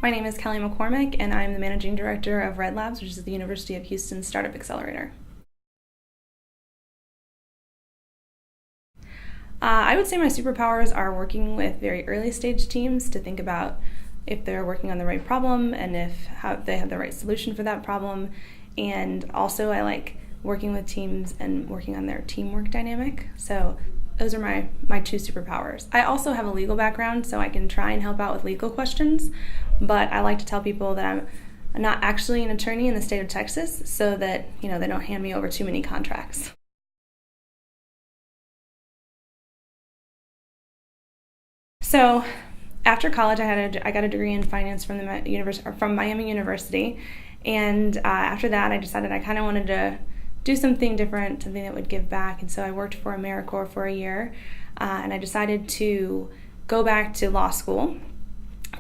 My name is Kelly McCormick, and I'm the Managing Director of Red Labs, which is the University of Houston's Startup Accelerator. I would say my superpowers are working with very early stage teams to think about if they're working on the right problem and how they have the right solution for that problem. And also I like working with teams and working on their teamwork dynamic. So those are my two superpowers. I also have a legal background, so I can try and help out with legal questions, but I like to tell people that I'm not actually an attorney in the state of Texas, so that they don't hand me over too many contracts. So after college, I got a degree in finance from Miami University, and after that, I decided I kind of wanted to do something different, something that would give back, and so I worked for Americorp for a year, and I decided to go back to law school.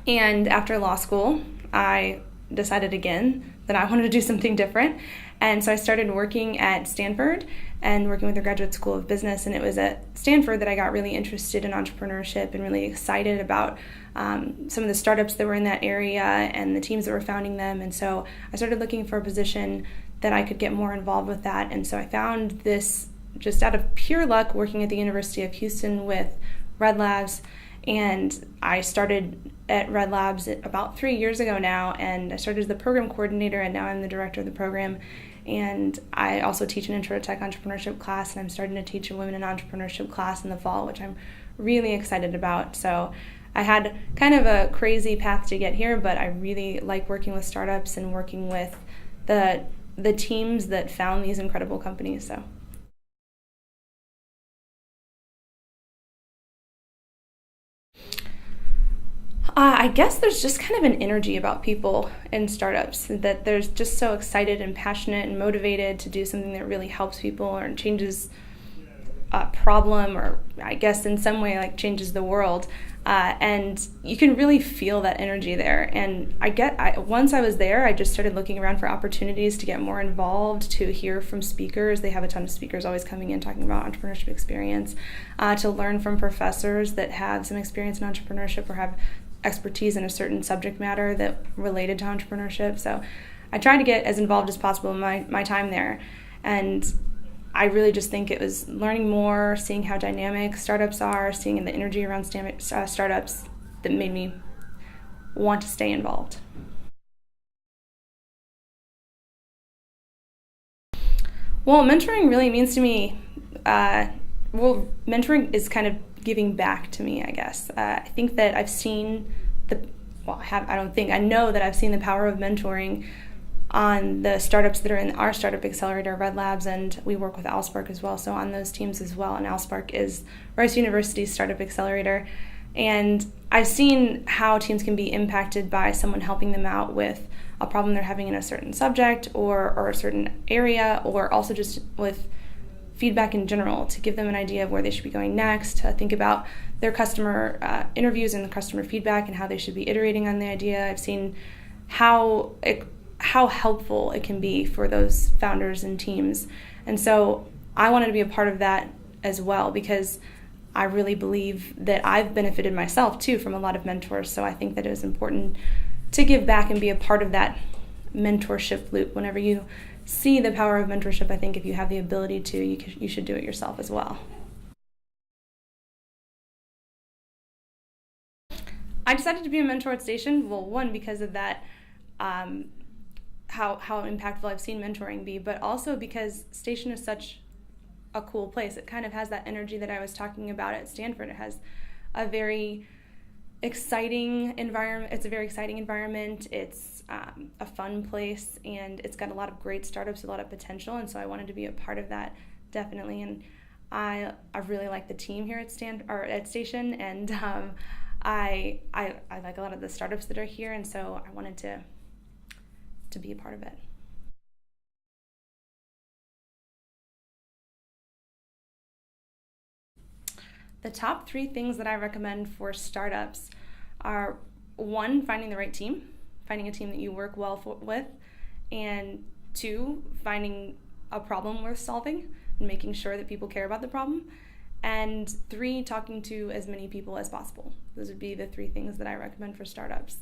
And after law school, I decided again that I wanted to do something different, and so I started working at Stanford and working with the Graduate School of Business. And it was at Stanford that I got really interested in entrepreneurship and really excited about some of the startups that were in that area and the teams that were founding them. And so I started looking for a position that I could get more involved with that. And so I found this just out of pure luck working at the University of Houston with Red Labs. And I started at Red Labs about 3 years ago now, and I started as the program coordinator, and now I'm the director of the program. And I also teach an Intro to Tech Entrepreneurship class, and I'm starting to teach a Women in Entrepreneurship class in the fall, which I'm really excited about. So I had kind of a crazy path to get here, but I really like working with startups and working with the teams that found these incredible companies. So. I guess there's just kind of an energy about people in startups that they're just so excited and passionate and motivated to do something that really helps people or changes a problem, or I guess in some way like changes the world. And you can really feel that energy there. And once I was there, I just started looking around for opportunities to get more involved, to hear from speakers. They have a ton of speakers always coming in talking about entrepreneurship experience, to learn from professors that have some experience in entrepreneurship or have expertise in a certain subject matter that related to entrepreneurship. So I tried to get as involved as possible in my time there. And I really just think it was learning more, seeing how dynamic startups are, seeing the energy around startups that made me want to stay involved. Well, mentoring really means to me, mentoring is kind of giving back to me, I guess. I think that I've seen I know that I've seen the power of mentoring on the startups that are in our startup accelerator, Red Labs, and we work with Allspark as well, so on those teams as well. And Allspark is Rice University's startup accelerator. And I've seen how teams can be impacted by someone helping them out with a problem they're having in a certain subject or a certain area, or also just with feedback in general to give them an idea of where they should be going next, to think about their customer interviews and the customer feedback and how they should be iterating on the idea. I've seen how helpful it can be for those founders and teams. And so I wanted to be a part of that as well, because I really believe that I've benefited myself too from a lot of mentors. So I think that it was important to give back and be a part of that mentorship loop. Whenever you see the power of mentorship, I think if you have the ability to, you should do it yourself as well. I decided to be a mentor at Station, well, one, because of that, how impactful I've seen mentoring be, but also because Station is such a cool place. It kind of has that energy that I was talking about at Stanford. It has a very exciting environment. It's a very exciting environment. It's a fun place, and it's got a lot of great startups, a lot of potential, and so I wanted to be a part of that, definitely. And I really like the team here at Station, and I like a lot of the startups that are here, and so I wanted to be a part of it. The top 3 things that I recommend for startups are, 1, finding the right team, finding a team that you work well with, and 2, finding a problem worth solving and making sure that people care about the problem, and 3, talking to as many people as possible. Those would be the 3 things that I recommend for startups.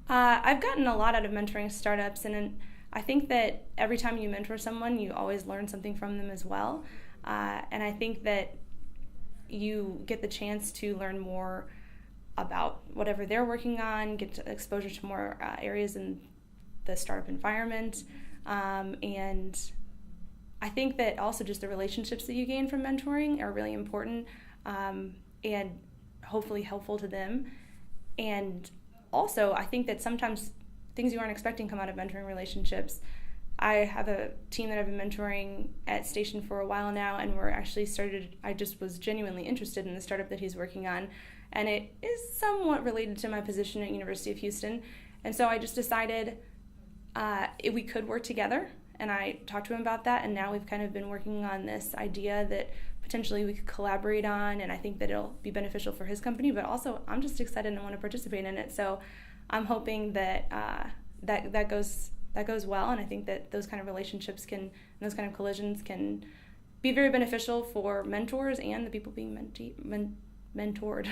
I've gotten a lot out of mentoring startups, and I think that every time you mentor someone, you always learn something from them as well. And I think that you get the chance to learn more about whatever they're working on, get exposure to more areas in the startup environment. And I think that also just the relationships that you gain from mentoring are really important and hopefully helpful to them. And also, I think that sometimes things you aren't expecting come out of mentoring relationships. I have a team that I've been mentoring at Station for a while now, and I just was genuinely interested in the startup that he's working on, and it is somewhat related to my position at University of Houston. And so I just decided if we could work together, and I talked to him about that, and now we've kind of been working on this idea that potentially we could collaborate on, and I think that it'll be beneficial for his company, but also I'm just excited and want to participate in it. So I'm hoping that that goes well, and I think that those kind of relationships those kind of collisions can be very beneficial for mentors and the people being mentored.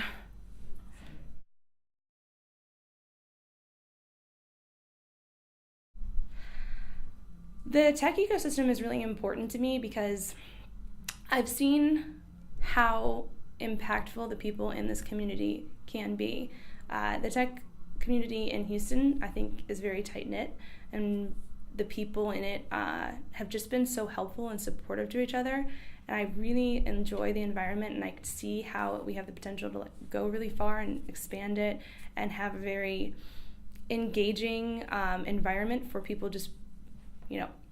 The tech ecosystem is really important to me because I've seen how impactful the people in this community can be. The tech community in Houston, I think, is very tight-knit, and the people in it have just been so helpful and supportive to each other, and I really enjoy the environment, and I can see how we have the potential to go really far and expand it and have a very engaging environment for people just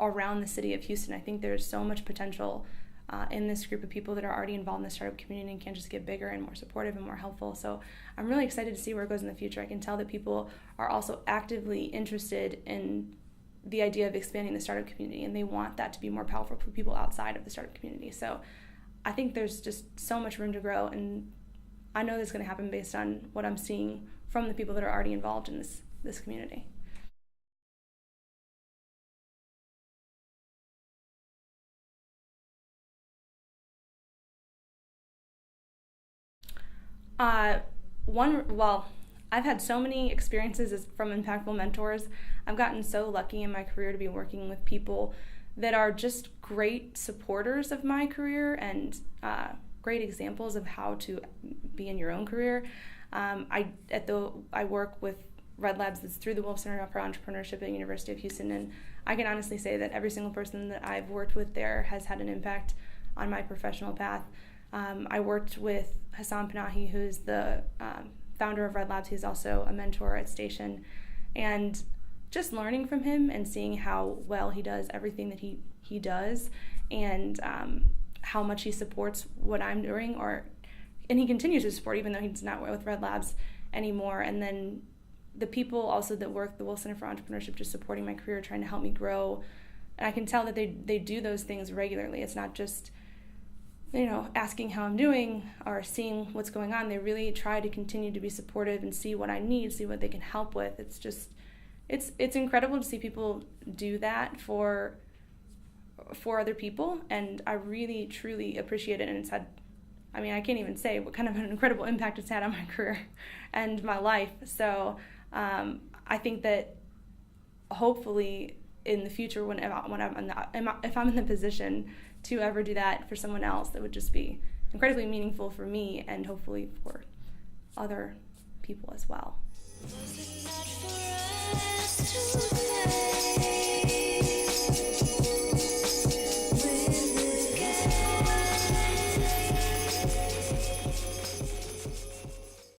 around the city of Houston. I think there's so much potential in this group of people that are already involved in the startup community and can just get bigger and more supportive and more helpful. So I'm really excited to see where it goes in the future. I can tell that people are also actively interested in the idea of expanding the startup community, and they want that to be more powerful for people outside of the startup community. So I think there's just so much room to grow, and I know this is going to happen based on what I'm seeing from the people that are already involved in this community. Uh, I've had so many experiences from impactful mentors. I've gotten so lucky in my career to be working with people that are just great supporters of my career and great examples of how to be in your own career. I work with Red Labs that's through the Wolf Center for Entrepreneurship at University of Houston, and I can honestly say that every single person that I've worked with there has had an impact on my professional path. I worked with Hassan Panahi, who's the founder of Red Labs. He's also a mentor at Station. And just learning from him and seeing how well he does everything that he does, and how much he supports what I'm doing, and he continues to support even though he's not with Red Labs anymore. And then the people also that work the Wolf Center for Entrepreneurship, just supporting my career, trying to help me grow. And I can tell that they do those things regularly. It's not just asking how I'm doing or seeing what's going on. They really try to continue to be supportive and see what I need, see what they can help with. It's incredible to see people do that for other people, and I really, truly appreciate it. And I can't even say what kind of an incredible impact it's had on my career and my life. So I think that hopefully in the future, if I'm in the position to ever do that for someone else, that would just be incredibly meaningful for me and hopefully for other people as well. Was it not for us to